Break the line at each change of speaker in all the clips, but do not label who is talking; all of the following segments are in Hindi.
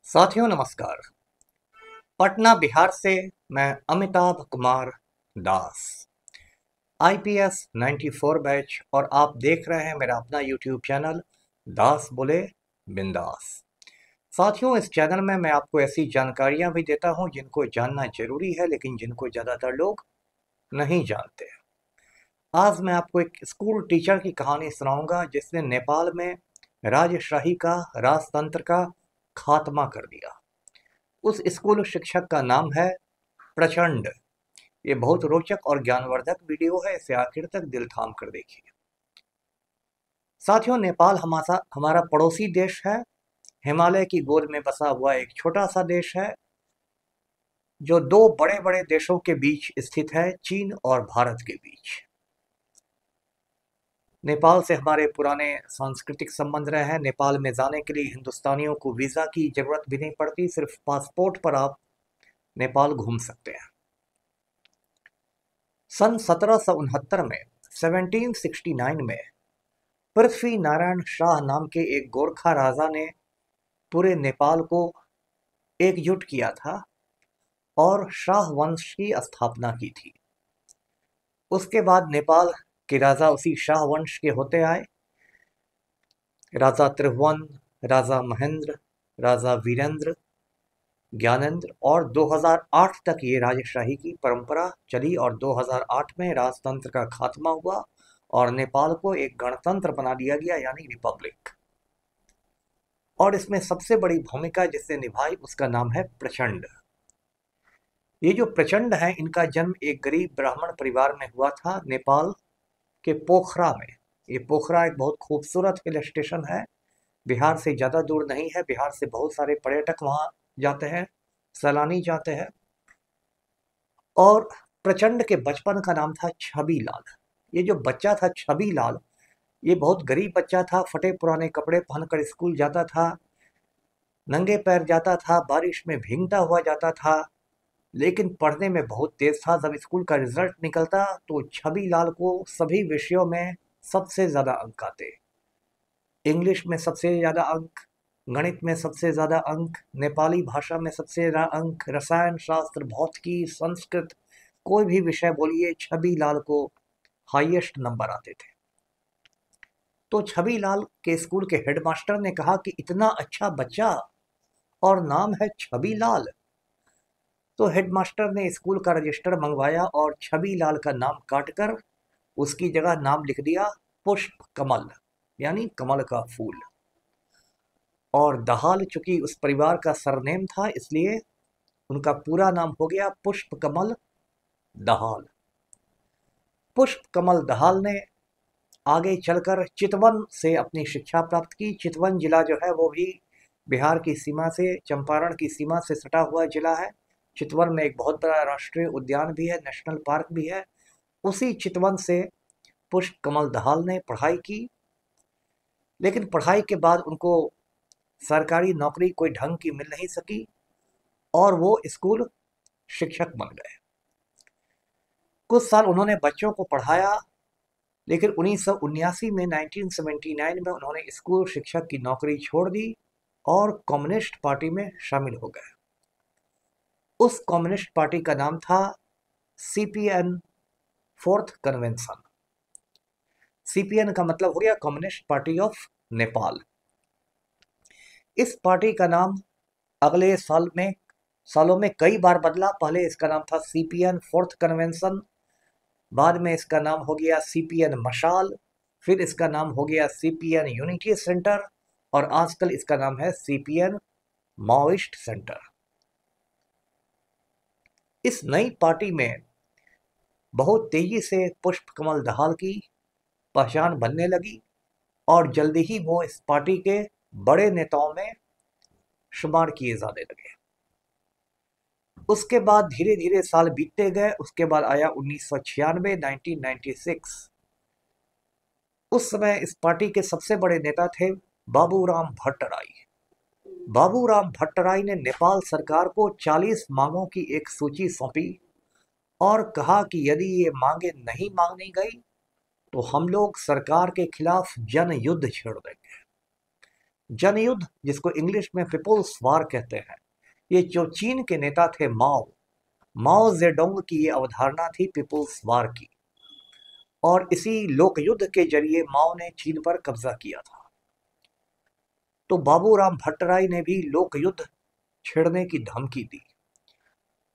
साथियों नमस्कार। पटना बिहार से मैं अमिताभ कुमार दास, आईपीएस 94 बैच, और आप देख रहे हैं मेरा अपना यूट्यूब चैनल दास बोले बिंदास। साथियों, इस चैनल में मैं आपको ऐसी जानकारियां भी देता हूं जिनको जानना जरूरी है, लेकिन जिनको ज़्यादातर लोग नहीं जानते। आज मैं आपको एक स्कूल टीचर की कहानी सुनाऊंगा जिसने नेपाल में राजशाही का, राजतंत्र का खात्मा कर दिया। उस स्कूल शिक्षक का नाम है प्रचंड। ये बहुत रोचक और ज्ञानवर्धक वीडियो है, इसे आखिर तक दिल थाम कर देखिए। साथियों, नेपाल हमारा पड़ोसी देश है। हिमालय की गोद में बसा हुआ एक छोटा सा देश है जो दो बड़े बड़े देशों के बीच स्थित है, चीन और भारत के बीच। नेपाल से हमारे पुराने सांस्कृतिक संबंध रहे हैं। नेपाल में जाने के लिए हिंदुस्तानियों को वीज़ा की जरूरत भी नहीं पड़ती, सिर्फ पासपोर्ट पर आप नेपाल घूम सकते हैं। सन 1769 में 1769 में पृथ्वी नारायण शाह नाम के एक गोरखा राजा ने पूरे नेपाल को एकजुट किया था और शाह वंश की स्थापना की थी। उसके बाद नेपाल के राजा उसी शाह वंश के होते आए। राजा त्रिभुवन, राजा महेंद्र, राजा वीरेंद्र, ज्ञानेंद्र, और 2008 तक ये राजशाही की परंपरा चली और 2008 में राजतंत्र का खात्मा हुआ और नेपाल को एक गणतंत्र बना दिया गया, यानी रिपब्लिक। और इसमें सबसे बड़ी भूमिका जिसने निभाई उसका नाम है प्रचंड। ये जो प्रचंड है, इनका जन्म एक गरीब ब्राह्मण परिवार में हुआ था, नेपाल के पोखरा में। ये पोखरा एक बहुत खूबसूरत हिल स्टेशन है, बिहार से ज़्यादा दूर नहीं है। बिहार से बहुत सारे पर्यटक वहाँ जाते हैं, सैलानी जाते हैं। और प्रचंड के बचपन का नाम था छवि लाल। ये जो बच्चा था छवि लाल, ये बहुत गरीब बच्चा था। फटे पुराने कपड़े पहनकर स्कूल जाता था, नंगे पैर जाता था, बारिश में भीगता हुआ जाता था, लेकिन पढ़ने में बहुत तेज था। जब स्कूल का रिजल्ट निकलता तो छवि लाल को सभी विषयों में सबसे ज़्यादा अंक आते। इंग्लिश में सबसे ज़्यादा अंक, गणित में सबसे ज़्यादा अंक, नेपाली भाषा में सबसे ज़्यादा अंक, रसायन शास्त्र, भौतिकी, संस्कृत, कोई भी विषय बोलिए, छवि लाल को हाईएस्ट नंबर आते थे। तो छवि लाल के स्कूल के हेडमास्टर ने कहा कि इतना अच्छा बच्चा और नाम है छवि लाल। तो हेडमास्टर ने स्कूल का रजिस्टर मंगवाया और छवि लाल का नाम काटकर उसकी जगह नाम लिख दिया पुष्प कमल, यानी कमल का फूल। और दहाल चूंकि उस परिवार का सरनेम था, इसलिए उनका पूरा नाम हो गया पुष्प कमल दहाल। पुष्प कमल दहाल ने आगे चलकर चितवन से अपनी शिक्षा प्राप्त की। चितवन जिला जो है वो भी बिहार की सीमा से, चंपारण की सीमा से सटा हुआ जिला है। चितवन में एक बहुत बड़ा राष्ट्रीय उद्यान भी है, नेशनल पार्क भी है। उसी चितवन से पुष्प कमल दहाल ने पढ़ाई की, लेकिन पढ़ाई के बाद उनको सरकारी नौकरी कोई ढंग की मिल नहीं सकी और वो स्कूल शिक्षक बन गए। कुछ साल उन्होंने बच्चों को पढ़ाया, लेकिन 1979 में 1979 में उन्होंने स्कूल शिक्षक की नौकरी छोड़ दी और कम्युनिस्ट पार्टी में शामिल हो गए। उस कम्युनिस्ट पार्टी का नाम था सीपीएन फोर्थ कन्वेंशन। सीपीएन का मतलब हो गया कम्युनिस्ट पार्टी ऑफ नेपाल। इस पार्टी का नाम अगले सालों में कई बार बदला। पहले इसका नाम था सीपीएन फोर्थ कन्वेंशन, बाद में इसका नाम हो गया सीपीएन मशाल, फिर इसका नाम हो गया सीपीएन यूनिटी सेंटर, और आजकल इसका नाम है सीपीएन माओइस्ट सेंटर। इस नई पार्टी में बहुत तेजी से पुष्प कमल दहाल की पहचान बनने लगी और जल्दी ही वो इस पार्टी के बड़े नेताओं में शुमार किए जाने लगे। उसके बाद धीरे धीरे साल बीतते गए। उसके बाद आया 1996, 1996। उस समय इस पार्टी के सबसे बड़े नेता थे बाबूराम भट्टराई। बाबूराम भट्टराई ने नेपाल सरकार को 40 मांगों की एक सूची सौंपी और कहा कि यदि ये मांगे नहीं मांगी गई तो हम लोग सरकार के खिलाफ जन युद्ध छेड़ देंगे। जनयुद्ध, जिसको इंग्लिश में पीपुल्स वार कहते हैं, ये जो चीन के नेता थे माओ माओ जेडोंग की ये अवधारणा थी पीपुल्स वार की, और इसी लोक युद्ध के जरिए माओ ने चीन पर कब्जा किया था। तो बाबूराम भट्टराई ने भी लोक युद्ध छेड़ने की धमकी दी,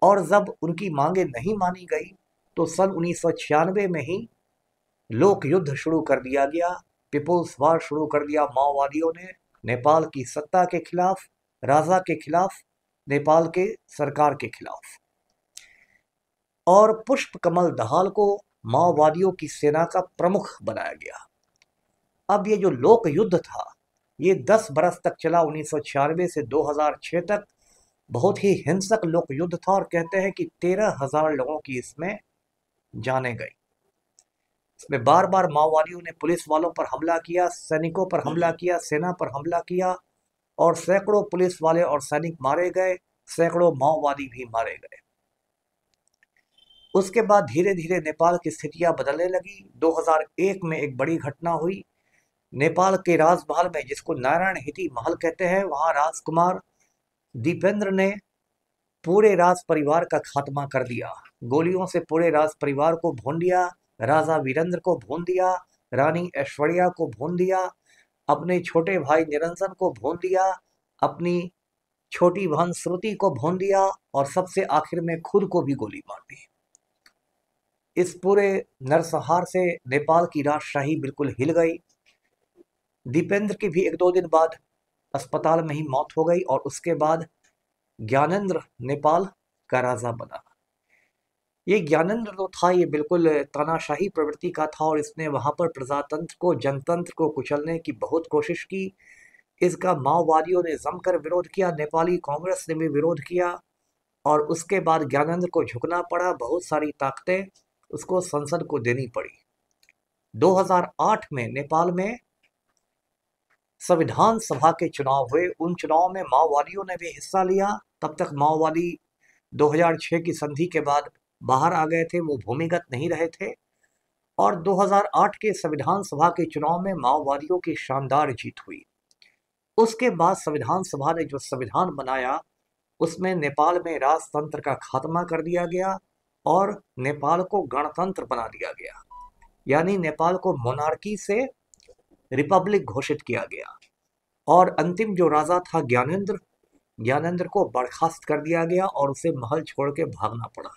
और जब उनकी मांगे नहीं मानी गई तो सन 1996 में ही लोक युद्ध शुरू कर दिया गया, पीपुल्स वार शुरू कर दिया माओवादियों ने नेपाल की सत्ता के खिलाफ, राजा के खिलाफ, नेपाल के सरकार के खिलाफ। और पुष्प कमल दहाल को माओवादियों की सेना का प्रमुख बनाया गया। अब ये जो लोक युद्ध था ये 10 बरस तक चला, 1996 से 2006 तक बहुत ही हिंसक लोक युद्ध था, और कहते हैं कि 13,000 लोगों की इसमें जानें गई। इसमें बार बार माओवादियों ने पुलिस वालों पर हमला किया, सैनिकों पर हमला किया, सेना पर हमला किया, और सैकड़ों पुलिस वाले और सैनिक मारे गए, सैकड़ों माओवादी भी मारे गए। उसके बाद धीरे धीरे नेपाल की स्थितियां बदलने लगी। 2001 में एक बड़ी घटना हुई। नेपाल के राजमहल में, जिसको नारायण हिती महल कहते हैं, वहां राजकुमार दीपेंद्र ने पूरे राज परिवार का खात्मा कर दिया। गोलियों से पूरे राज परिवार को भून दिया, राजा वीरेंद्र को भून दिया, रानी ऐश्वर्या को भून दिया, अपने छोटे भाई निरंजन को भून दिया, अपनी छोटी बहन श्रुति को भून दिया, और सबसे आखिर में खुद को भी गोली मार दी। इस पूरे नरसंहार से नेपाल की राजशाही बिल्कुल हिल गई। दीपेंद्र की भी 1-2 दिन बाद अस्पताल में ही मौत हो गई, और उसके बाद ज्ञानेंद्र नेपाल का राजा बना। ये ज्ञानेंद्र जो था ये बिल्कुल तानाशाही प्रवृत्ति का था, और इसने वहां पर प्रजातंत्र को, जनतंत्र को कुचलने की बहुत कोशिश की। इसका माओवादियों ने जमकर विरोध किया, नेपाली कांग्रेस ने भी विरोध किया, और उसके बाद ज्ञानेंद्र को झुकना पड़ा। बहुत सारी ताकतें उसको संसद को देनी पड़ी। 2008 में नेपाल में संविधान सभा के चुनाव हुए। उन चुनाव में माओवादियों ने भी हिस्सा लिया। तब तक माओवादी 2006 की संधि के बाद बाहर आ गए थे, वो भूमिगत नहीं रहे थे। और 2008 के संविधान सभा के चुनाव में माओवादियों की शानदार जीत हुई। उसके बाद संविधान सभा ने जो संविधान बनाया उसमें नेपाल में राजतंत्र का खात्मा कर दिया गया, और नेपाल को गणतंत्र बना दिया गया। यानी नेपाल को मोनार्की से रिपब्लिक घोषित किया गया, और अंतिम जो राजा था ज्ञानेंद्र को बर्खास्त कर दिया गया, और उसे महल छोड़ के भागना पड़ा।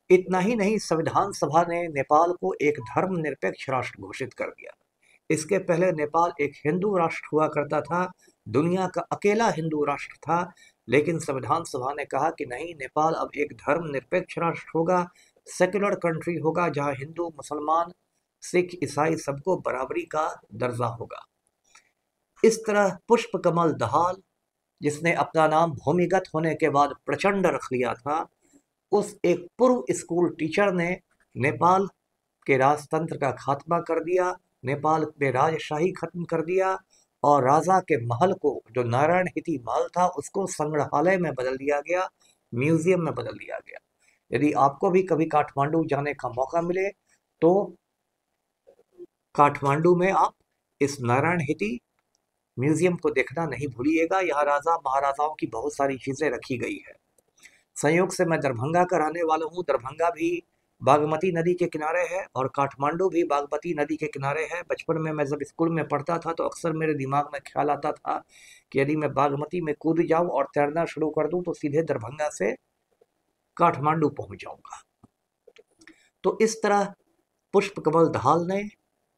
इतना ही नहीं, संविधान सभा ने नेपाल को एक धर्मनिरपेक्ष राष्ट्र घोषित कर दिया। इसके पहले नेपाल एक हिंदू राष्ट्र हुआ करता था, दुनिया का अकेला हिंदू राष्ट्र था। लेकिन संविधान सभा ने कहा कि नहीं, नेपाल अब एक धर्मनिरपेक्ष राष्ट्र होगा, सेक्युलर कंट्री होगा, जहां हिंदू, मुसलमान, सिख, ईसाई सबको बराबरी का दर्जा होगा। इस तरह पुष्प कमल दहाल, जिसने अपना नाम भूमिगत होने के बाद प्रचंड रख लिया था, उस एक पूर्व स्कूल टीचर ने नेपाल के राजतंत्र का खात्मा कर दिया, नेपाल में राजशाही खत्म कर दिया, और राजा के महल को, जो नारायण हिती महल था, उसको संग्रहालय में बदल दिया गया, म्यूजियम में बदल दिया गया। यदि आपको भी कभी काठमांडू जाने का मौका मिले तो काठमांडू में आप इस नारायण हिती म्यूजियम को देखना नहीं भूलिएगा। यहाँ राजा महाराजाओं की बहुत सारी चीजें रखी गई है। संयोग से मैं दरभंगा का रहने वाला हूँ। दरभंगा भी बागमती नदी के किनारे है, और काठमांडू भी बागमती नदी के किनारे है। बचपन में मैं जब स्कूल में पढ़ता था तो अक्सर मेरे दिमाग में ख्याल आता था कि यदि मैं बागमती में कूद जाऊं और तैरना शुरू कर दूं तो सीधे दरभंगा से काठमांडू पहुंच जाऊंगा। तो इस तरह पुष्प कमल दहाल ने,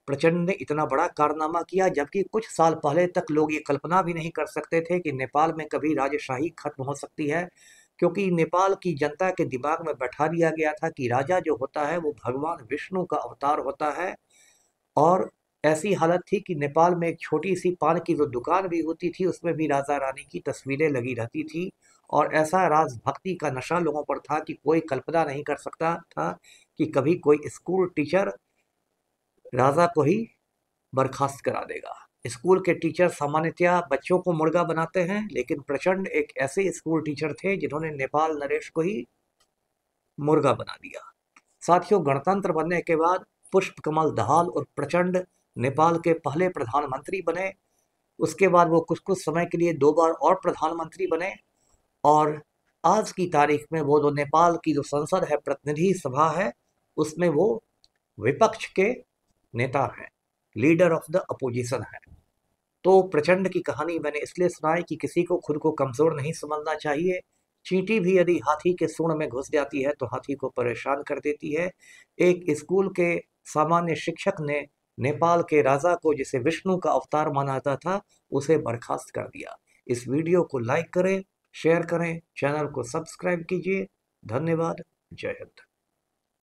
प्रचंड ने इतना बड़ा कारनामा किया, जबकि कुछ साल पहले तक लोग ये कल्पना भी नहीं कर सकते थे कि नेपाल में कभी राजशाही खत्म हो सकती है, क्योंकि नेपाल की जनता के दिमाग में बैठा दिया गया था कि राजा जो होता है वो भगवान विष्णु का अवतार होता है। और ऐसी हालत थी कि नेपाल में एक छोटी सी पान की जो दुकान भी होती थी उसमें भी राजा रानी की तस्वीरें लगी रहती थी, और ऐसा राजभक्ति का नशा लोगों पर था कि कोई कल्पना नहीं कर सकता था कि कभी कोई स्कूल टीचर राजा को ही बर्खास्त करा देगा। स्कूल के टीचर सामान्यतया बच्चों को मुर्गा बनाते हैं, लेकिन प्रचंड एक ऐसे स्कूल टीचर थे जिन्होंने नेपाल नरेश को ही मुर्गा बना दिया। साथियों, गणतंत्र बनने के बाद पुष्प कमल दहाल और प्रचंड नेपाल के पहले प्रधानमंत्री बने। उसके बाद वो कुछ कुछ समय के लिए 2 बार और प्रधानमंत्री बने और आज की तारीख में वो जो नेपाल की जो संसद है, प्रतिनिधि सभा है, उसमें वो विपक्ष के नेता हैं, लीडर ऑफ द अपोजिशन है। तो प्रचंड की कहानी मैंने इसलिए सुनाई कि किसी को खुद को कमजोर नहीं समझना चाहिए। चींटी भी यदि हाथी के सूंड में घुस जाती है तो हाथी को परेशान कर देती है। एक स्कूल के सामान्य शिक्षक ने नेपाल के राजा को, जिसे विष्णु का अवतार माना जाता था, उसे बर्खास्त कर दिया। इस वीडियो को लाइक करें, शेयर करें, चैनल को सब्सक्राइब कीजिए। धन्यवाद। जय हिंद।